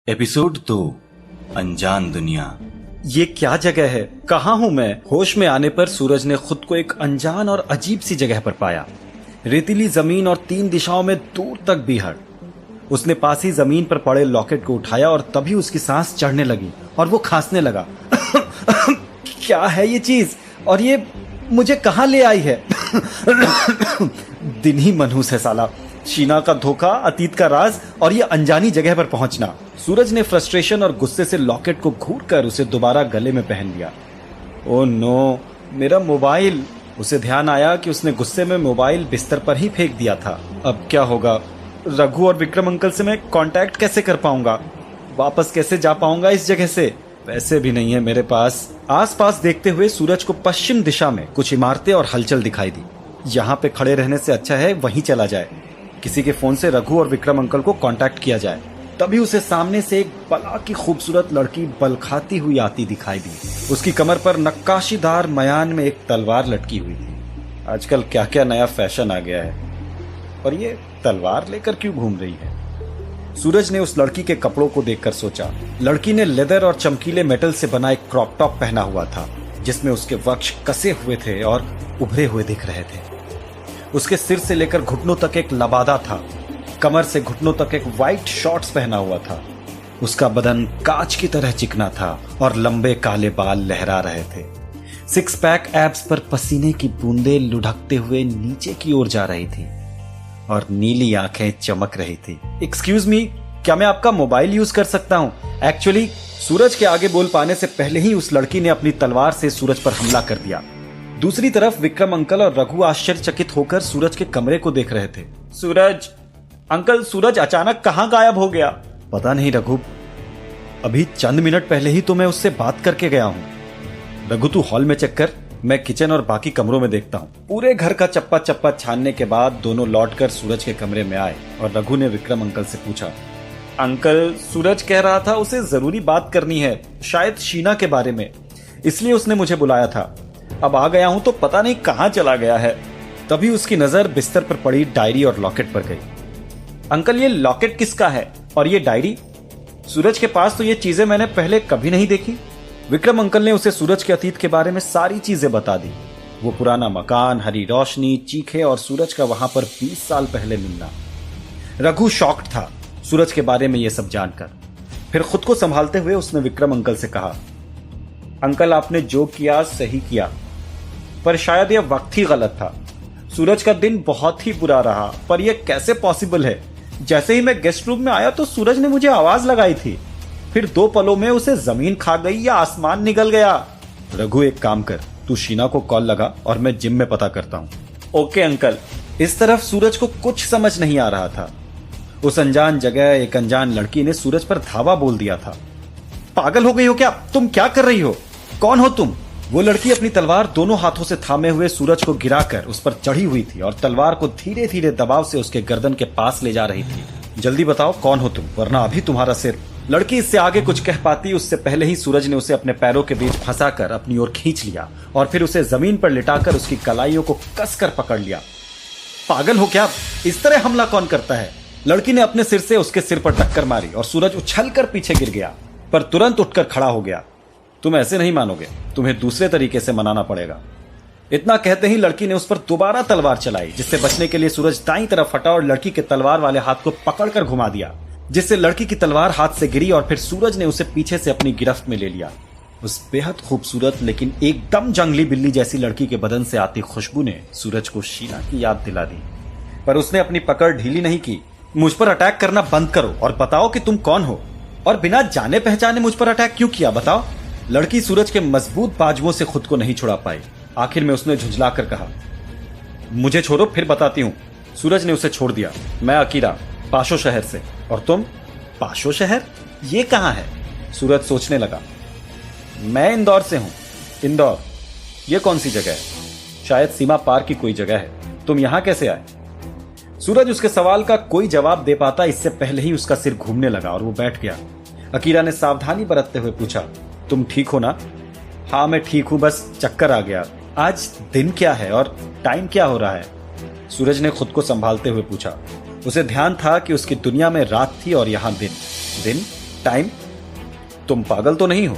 Episode 2 अनजान दुनिया। ये क्या जगह है? कहाँ हूँ मैं? होश में आने पर सूरज ने खुद को एक अनजान और अजीब सी जगह पर पाया। रेतीली जमीन और 3 दिशाओं में दूर तक बीहड़। उसने पास ही जमीन पर पड़े लॉकेट को उठाया और तभी उसकी सांस चढ़ने लगी और वो खांसने लगा। क्या है ये चीज और ये मुझे कहाँ ले आई है? दिन ही मनहूस है साला। शीना का धोखा, अतीत का राज और ये अनजानी जगह पर पहुंचना। सूरज ने फ्रस्ट्रेशन और गुस्से से लॉकेट को घूरकर उसे दोबारा गले में पहन लिया। ओह नो, मेरा मोबाइल! उसे ध्यान आया कि उसने गुस्से में मोबाइल बिस्तर पर ही फेंक दिया था। अब क्या होगा? रघु और विक्रम अंकल से मैं कांटेक्ट कैसे कर पाऊंगा? वापस कैसे जा पाऊंगा इस जगह से? पैसे भी नहीं है मेरे पास। आसपास देखते हुए सूरज को पश्चिम दिशा में कुछ इमारतें और हलचल दिखाई दी। यहाँ पे खड़े रहने से अच्छा है वहीं चला जाए। किसी के फोन से रघु और विक्रम अंकल को कांटेक्ट किया जाए। तभी उसे सामने से एक बला की खूबसूरत लड़की बल खाती हुई आती दिखाई दी। उसकी कमर पर नक्काशीदार मयान में एक तलवार लटकी हुई थी। आजकल क्या क्या नया फैशन आ गया है, और ये तलवार लेकर क्यों घूम रही है? सूरज ने उस लड़की के कपड़ों को देखकर सोचा। लड़की ने लेदर और चमकीले मेटल से बना एक क्रॉप टॉप पहना हुआ था, जिसमें उसके वक्ष कसे हुए थे और उभरे हुए दिख रहे थे। उसके सिर से लेकर घुटनों तक एक लबादा था। कमर से घुटनों तक एक वाइट शॉर्ट्स पहना हुआ था। उसका बदन कांच की तरह चिकना था और लंबे काले बाल लहरा रहे थे। 6 पैक एब्स पर पसीने की बूंदें लुढ़कते हुए नीचे की ओर जा रही थी और नीली आंखें चमक रही थी। एक्सक्यूज मी, क्या मैं आपका मोबाइल यूज कर सकता हूँ? एक्चुअली सूरज के आगे बोल पाने से पहले ही उस लड़की ने अपनी तलवार से सूरज पर हमला कर दिया। दूसरी तरफ विक्रम अंकल और रघु आश्चर्यचकित होकर सूरज के कमरे को देख रहे थे। सूरज अंकल, सूरज अचानक कहाँ गायब हो गया? पता नहीं रघु, अभी चंद मिनट पहले ही तो मैं उससे बात करके गया हूँ। रघु तू हॉल में चेक कर, मैं किचन और बाकी कमरों में देखता हूँ। पूरे घर का चप्पा चप्पा छानने के बाद दोनों लौटकर सूरज के कमरे में आए और रघु ने विक्रम अंकल से पूछा, अंकल सूरज कह रहा था उसे जरूरी बात करनी है, शायद शीना के बारे में, इसलिए उसने मुझे बुलाया था। अब आ गया हूं तो पता नहीं कहां चला गया है। तभी उसकी नजर बिस्तर पर पड़ी डायरी और लॉकेट पर गई। अंकल ये लॉकेट किसका है और ये डायरी? सूरज के पास तो ये चीजें मैंने पहले कभी नहीं देखी। विक्रम अंकल ने उसे सूरज के अतीत के बारे में सारी चीजें बता दी। वो पुराना मकान, हरी रोशनी, चीखे और सूरज का वहां पर 20 साल पहले मिलना। रघु शॉक्ड था सूरज के बारे में ये सब जानकर। फिर खुद को संभालते हुए उसने विक्रम अंकल से कहा, अंकल आपने जो किया सही किया, पर शायद यह वक्त ही गलत था। सूरज का दिन बहुत ही बुरा रहा, पर यह कैसे पॉसिबल है? जैसे ही मैं गेस्ट रूम में आया तो सूरज ने मुझे आवाज लगाई थी, फिर 2 पलों में उसे जमीन खा गई या आसमान निगल गया। रघु एक काम कर, तू शीना को कॉल लगा और मैं जिम में पता करता हूँ। Okay uncle. इस तरफ सूरज को कुछ समझ नहीं आ रहा था। उस अनजान जगह एक अनजान लड़की ने सूरज पर धावा बोल दिया था। पागल हो गई हो क्या? तुम क्या कर रही हो? कौन हो तुम? वो लड़की अपनी तलवार दोनों हाथों से थामे हुए सूरज को गिराकर उस पर चढ़ी हुई थी और तलवार को धीरे धीरे दबाव से उसके गर्दन के पास ले जा रही थी। जल्दी बताओ कौन हो तुम, वरना अभी तुम्हारा सिर। लड़की इससे आगे कुछ कह पाती उससे पहले ही सूरज ने उसे अपने पैरों के बीच फंसाकर अपनी ओर खींच लिया और फिर उसे जमीन पर लिटाकर उसकी कलाइयों को कसकर पकड़ लिया। पागल हो क्या? इस तरह हमला कौन करता है? लड़की ने अपने सिर से उसके सिर पर टक्कर मारी और सूरज उछलकर पीछे गिर गया, पर तुरंत उठकर खड़ा हो गया। तुम ऐसे नहीं मानोगे, तुम्हें दूसरे तरीके से मनाना पड़ेगा। इतना कहते ही लड़की ने उस पर दोबारा तलवार चलाई, जिससे बचने के लिए सूरज दाईं तरफ हटा और लड़की के तलवार वाले हाथ को पकड़कर घुमा दिया, जिससे लड़की की तलवार हाथ से गिरी और फिर सूरज ने उसे पीछे से अपनी गिरफ्त में ले लिया। उस बेहद खूबसूरत लेकिन एकदम जंगली बिल्ली जैसी लड़की के बदन से आती खुशबू ने सूरज को शीना की याद दिला दी, पर उसने अपनी पकड़ ढीली नहीं की। मुझ पर अटैक करना बंद करो और बताओ कि तुम कौन हो, और बिना जाने पहचाने मुझ पर अटैक क्यों किया, बताओ। लड़की सूरज के मजबूत बाजुओं से खुद को नहीं छुड़ा पाई। आखिर में उसने झुंझलाकर कहा, मुझे छोड़ो, फिर बताती हूं। सूरज ने उसे छोड़ दिया। मैं अकीरा, पाशो शहर से। और तुम? पाशो शहर? ये कहां है? सूरज सोचने लगा। मैं इंदौर से हूं। इंदौर? ये कौन सी जगह है? शायद सीमा पार की कोई जगह है। तुम यहां कैसे आए? सूरज उसके सवाल का कोई जवाब दे पाता इससे पहले ही उसका सिर घूमने लगा और वो बैठ गया। अकीरा ने सावधानी बरतते हुए पूछा, तुम ठीक हो ना? हाँ मैं ठीक हूं, बस चक्कर आ गया। आज दिन क्या है और टाइम क्या हो रहा है? सूरज ने खुद को संभालते हुए पूछा। उसे ध्यान था कि उसकी दुनिया में रात थी और यहां दिन। दिन? टाइम? तुम पागल तो नहीं हो?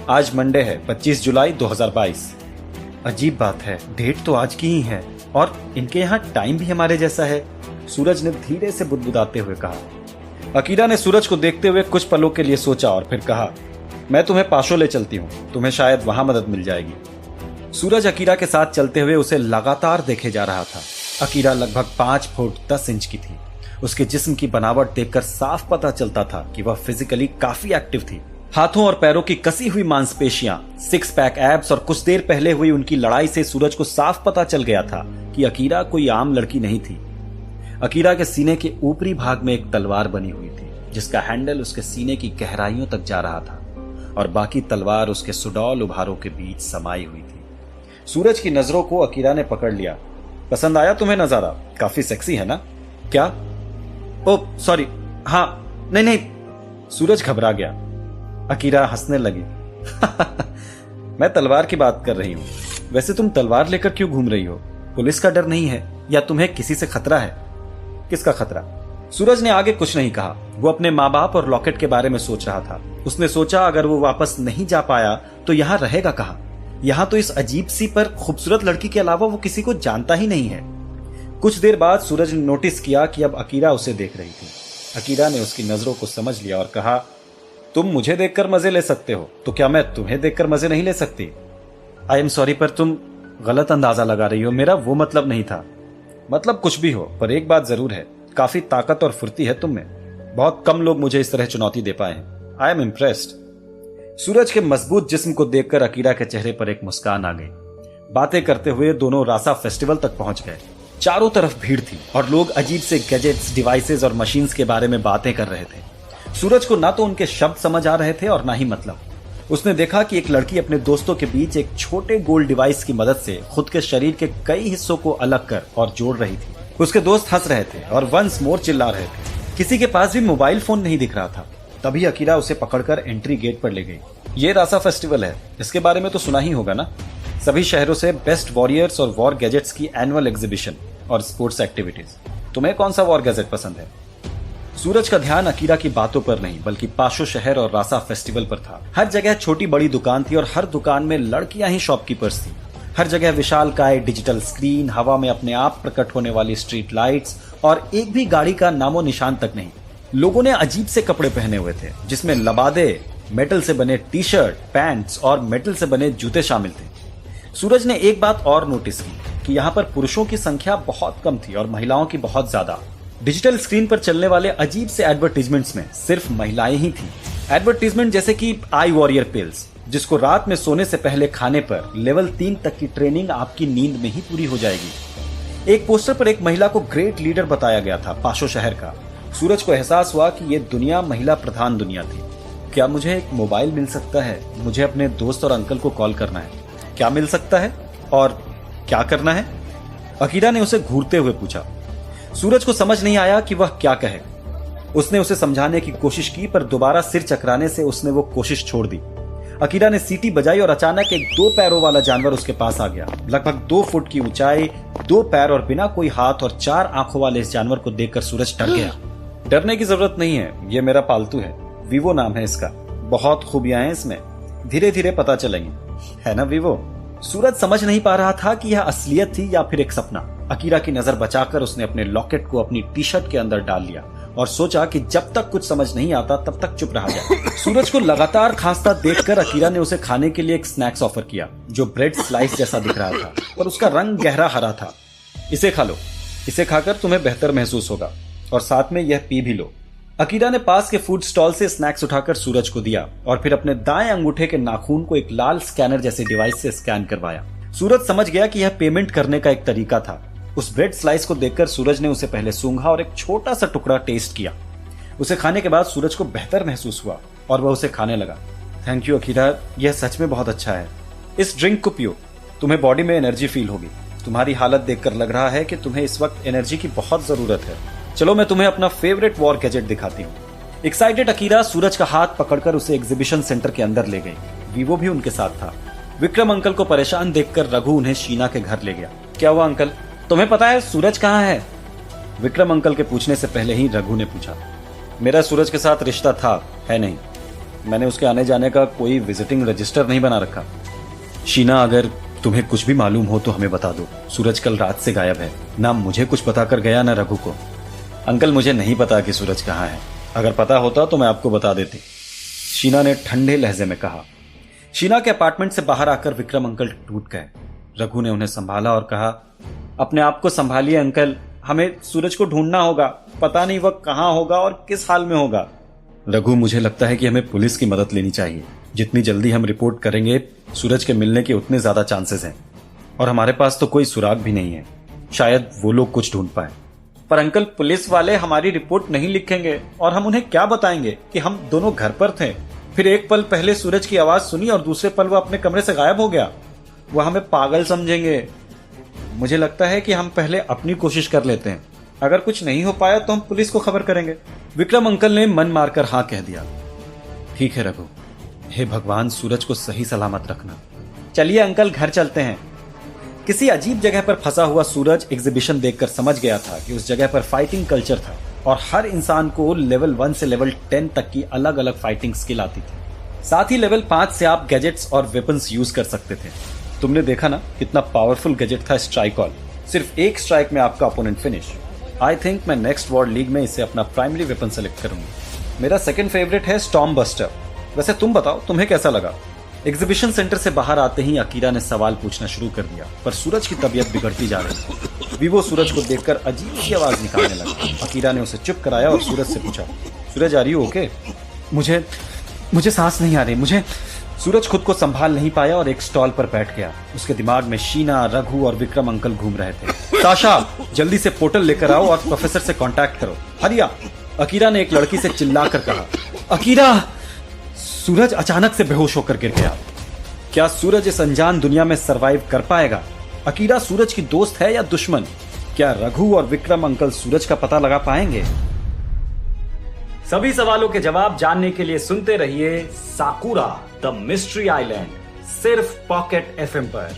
आज मंडे है, 25 जुलाई 2022। अजीब बात है, डेट तो आज की ही है और इनके यहाँ टाइम भी हमारे जैसा है, सूरज ने धीरे से बुदबुदाते हुए कहा। अकीरा ने सूरज को देखते हुए कुछ पलों के लिए सोचा और फिर कहा, मैं तुम्हें पाशो ले चलती हूँ, तुम्हें शायद वहां मदद मिल जाएगी। सूरज अकीरा के साथ चलते हुए उसे लगातार देखे जा रहा था। अकीरा लगभग 5 फुट 10 इंच की थी। उसके जिस्म की बनावट देखकर साफ पता चलता था कि वह फिजिकली काफी एक्टिव थी। हाथों और पैरों की कसी हुई मांसपेशियां, 6 पैक एब्स और कुछ देर पहले हुई उनकी लड़ाई से सूरज को साफ पता चल गया था कि अकीरा कोई आम लड़की नहीं थी। अकीरा के सीने के ऊपरी भाग में एक तलवार बनी हुई थी, जिसका हैंडल उसके सीने की गहराइयों तक जा रहा था और बाकी तलवार उसके सुडौल उभारों के बीच समाई हुई थी। सूरज की नजरों को अकीरा ने पकड़ लिया। पसंद आया तुम्हें नजारा? काफी सेक्सी है ना? क्या? ओ सॉरी, हाँ, नहीं। सूरज घबरा गया। अकीरा हंसने लगी। मैं तलवार की बात कर रही हूं। वैसे तुम तलवार लेकर क्यों घूम रही हो? पुलिस का डर नहीं है या तुम्हें किसी से खतरा है? किसका खतरा? सूरज ने आगे कुछ नहीं कहा। वो अपने माँ बाप और लॉकेट के बारे में सोच रहा था। उसने सोचा अगर वो वापस नहीं जा पाया तो यहाँ रहेगा कहाँ? यहाँ तो इस अजीब सी पर खूबसूरत लड़की के अलावा वो किसी को जानता ही नहीं है। कुछ देर बाद सूरज ने नोटिस किया कि अब अकीरा उसे देख रही थी। अकीरा ने उसकी नजरों को समझ लिया और कहा, तुम मुझे देखकर मजे ले सकते हो, तो क्या मैं तुम्हें देखकर मजे नहीं ले सकती? आई एम सॉरी, पर तुम गलत अंदाजा लगा रही हो। मेरा वो मतलब नहीं था। मतलब कुछ भी हो, पर एक बात जरूर है, काफी ताकत और फुर्ती है तुम में। बहुत कम लोग मुझे इस तरह चुनौती दे पाए हैं। I am impressed. सूरज के मजबूत जिस्म को देखकर अकीरा के चेहरे पर एक मुस्कान आ गई। बातें करते हुए दोनों रासा फेस्टिवल तक पहुंच गए। चारों तरफ भीड़ थी और लोग अजीब से गैजेट्स, डिवाइसेस और मशीन्स के बारे में बातें कर रहे थे। सूरज को ना तो उनके शब्द समझ आ रहे थे और ना ही मतलब। उसने देखा कि एक लड़की अपने दोस्तों के बीच एक छोटे गोल डिवाइस की मदद से खुद के शरीर के कई हिस्सों को अलग कर और जोड़ रही थी। उसके दोस्त हंस रहे थे और वंस मोर चिल्ला रहे थे। किसी के पास भी मोबाइल फोन नहीं दिख रहा था। तभी अकीरा उसे पकड़कर एंट्री गेट पर ले गई। ये रासा फेस्टिवल है, इसके बारे में तो सुना ही होगा ना? सभी शहरों से बेस्ट वॉरियर्स और वॉर गैजेट्स की एनुअल एग्जीबिशन और स्पोर्ट्स एक्टिविटीज। तुम्हें कौन सा वॉर गैजेट पसंद है? सूरज का ध्यान अकीरा की बातों पर नहीं बल्कि पाशो शहर और रासा फेस्टिवल पर था। हर जगह छोटी बड़ी दुकान थी और हर दुकान में लड़कियां ही शॉपकीपर्स थी। हर जगह विशालकाय डिजिटल स्क्रीन, हवा में अपने आप प्रकट होने वाली स्ट्रीट लाइट्स और एक भी गाड़ी का नामो निशान तक नहीं। लोगों ने अजीब से कपड़े पहने हुए थे, जिसमें लबादे, मेटल से बने टी शर्ट, पैंट्स और मेटल से बने जूते शामिल थे। सूरज ने एक बात और नोटिस की कि यहाँ पर पुरुषों की संख्या बहुत कम थी और महिलाओं की बहुत ज्यादा। डिजिटल स्क्रीन पर चलने वाले अजीब से एडवर्टीजमेंट्स में सिर्फ महिलाएं ही थी। एडवर्टीजमेंट जैसे कि आई वॉरियर पिल्स, जिसको रात में सोने से पहले खाने पर लेवल 3 तक की ट्रेनिंग आपकी नींद में ही पूरी हो जाएगी। एक पोस्टर पर एक महिला को ग्रेट लीडर बताया गया था पाशो शहर का। सूरज को एहसास हुआ कि ये दुनिया महिला प्रधान दुनिया थी। क्या मुझे एक मोबाइल मिल सकता है? मुझे अपने दोस्त और अंकल को कॉल करना है। क्या मिल सकता है और क्या करना है? अकीरा ने उसे घूरते हुए पूछा। सूरज को समझ नहीं आया कि वह क्या कहे। उसने उसे समझाने की कोशिश की, पर दोबारा सिर चकराने से उसने वो कोशिश छोड़ दी। अकीरा ने सीटी बजाई और अचानक एक 2 पैरों वाला जानवर उसके पास आ गया। लगभग 2 फुट की ऊंचाई, 2 पैर और बिना कोई हाथ और 4 आंखों वाले इस जानवर को देखकर सूरज डर गया। डरने की जरूरत नहीं है, ये मेरा पालतू है। वीवो नाम है इसका। बहुत खूबियां हैं इसमें, धीरे धीरे पता चलेंगी, है ना वीवो? सूरज समझ नहीं पा रहा था कि यह असलियत थी या फिर एक सपना। अकीरा की नजर बचाकर उसने अपने लॉकेट को अपनी टी शर्ट के अंदर डाल लिया और सोचा कि जब तक कुछ समझ नहीं आता तब तक चुप रहा जाए। सूरज को लगातार खांसता देखकर अकीरा ने उसे खाने के लिए एक स्नैक्स ऑफर किया, जो ब्रेड स्लाइस जैसा दिख रहा था, पर उसका रंग गहरा हरा था। इसे खा लो, इसे खाकर तुम्हें बेहतर महसूस होगा और साथ में यह पी भी लो। अकीरा ने पास के फूड स्टॉल से स्नैक्स उठाकर सूरज को दिया और फिर अपने दाएं अंगूठे के नाखून को एक लाल स्कैनर जैसे डिवाइस से स्कैन करवाया। सूरज समझ गया कि यह पेमेंट करने का एक तरीका था। उस ब्रेड स्लाइस को देखकर सूरज ने उसे पहले सूंघा और एक छोटा सा टुकड़ा टेस्ट किया। उसे खाने के बाद सूरज को बेहतर महसूस हुआ और वह उसे खाने लगा। थैंक यू अकीरा, यह सच में बहुत अच्छा है। इस ड्रिंक को पियो, तुम्हें बॉडी में एनर्जी फील होगी। तुम्हारी हालत देखकर लग रहा है कि तुम्हें इस वक्त एनर्जी की बहुत जरूरत है। चलो मैं तुम्हें अपना फेवरेट वॉर गैजेट दिखाती हूँ। एक्साइटेड अकीरा सूरज का हाथ पकड़कर उसे एग्जीबिशन सेंटर के अंदर ले गई। वीवो भी उनके साथ था। विक्रम अंकल को परेशान देखकर रघु उन्हें शीना के घर ले गया। क्या हुआ अंकल, तुम्हें पता है सूरज कहाँ है? विक्रम अंकल के पूछने से पहले ही रघु ने पूछा। मेरा सूरज के साथ रिश्ता था, है नहीं, मैंने उसके आने जाने का कोई विजिटिंग रजिस्टर नहीं बना रखा। शीना, अगर तुम्हें कुछ भी मालूम हो तो हमें बता दो। सूरज कल रात से गायब है, ना मुझे कुछ पता कर गया ना रघु को। अंकल, मुझे नहीं पता कि सूरज कहाँ है, अगर पता होता तो मैं आपको बता देती, शीना ने ठंडे लहजे में कहा। शीना के अपार्टमेंट से बाहर आकर विक्रम अंकल टूट गए। रघु ने उन्हें संभाला और कहा, अपने आप को संभालिए अंकल, हमें सूरज को ढूंढना होगा, पता नहीं वह कहाँ होगा और किस हाल में होगा। रघु, मुझे लगता है कि हमें पुलिस की मदद लेनी चाहिए। जितनी जल्दी हम रिपोर्ट करेंगे, सूरज के मिलने के उतने ज्यादा चांसेस हैं, और हमारे पास तो कोई सुराग भी नहीं है, शायद वो लोग कुछ ढूंढ पाए। पर अंकल, पुलिस वाले हमारी रिपोर्ट नहीं लिखेंगे और हम उन्हें क्या बताएंगे कि हम दोनों घर पर थे, फिर एक पल पहले सूरज की आवाज सुनी और दूसरे पल वो अपने कमरे से गायब हो गया। वो हमें पागल समझेंगे। मुझे लगता है कि हम पहले अपनी कोशिश कर लेते हैं, अगर कुछ नहीं हो पाया तो हम पुलिस को खबर करेंगे। विक्रम अंकल ने मन मारकर हाँ कह दिया। ठीक है रघु, हे भगवान सूरज को सही सलामत रखना। चलिए अंकल, घर चलते हैं। किसी अजीब जगह पर फंसा हुआ सूरज एग्जीबिशन देखकर समझ गया था कि उस जगह पर फाइटिंग कल्चर था और हर इंसान को लेवल 1 से लेवल 10 तक की अलग अलग फाइटिंग स्किल आती थी। साथ ही लेवल 5 से आप गैजेट्स और वेपन्स यूज कर सकते थे। तुमने देखा ना कितना पावरफुल गैजेट था स्ट्राइक ऑल, सिर्फ एक स्ट्राइक में आपका ओपोनेंट फिनिश। आई थिंक मैं नेक्स्ट वर्ल्ड लीग में इसे अपना प्राइमरी वेपन सेलेक्ट करूंगा। मेरा सेकंड फेवरेट है स्टॉर्म बस्टर। वैसे तुम बताओ, तुम्हें कैसा लगा? एग्जीबिशन सेंटर से बाहर आते ही अकीरा ने सवाल पूछना शुरू कर दिया, पर सूरज की तबीयत बिगड़ती जा रही थी। वीवो सूरज को देखकर अजीब सी आवाज निकालने लगा। अकीरा ने उसे चुप कराया और सूरज से पूछा, सूरज, आ रही हो ओके? मुझे सांस नहीं आ रही, मुझे। सूरज खुद को संभाल नहीं पाया और एक स्टॉल पर बैठ गया। उसके दिमाग में शीना, रघु और विक्रम अंकल घूम रहे थे। ताशा, जल्दी से पोर्टल लेकर आओ और प्रोफेसर से कांटेक्ट करो, हरिया, अकीरा ने एक लड़की से चिल्लाकर कहा। अकीरा! सूरज अचानक से बेहोश होकर गिर गया। क्या सूरज इस अनजान दुनिया में सरवाइव कर पाएगा? अकीरा सूरज की दोस्त है या दुश्मन? क्या रघु और विक्रम अंकल सूरज का पता लगा पाएंगे? सभी सवालों के जवाब जानने के लिए सुनते रहिए साकुरा द मिस्ट्री आइलैंड, सिर्फ पॉकेट एफएम पर।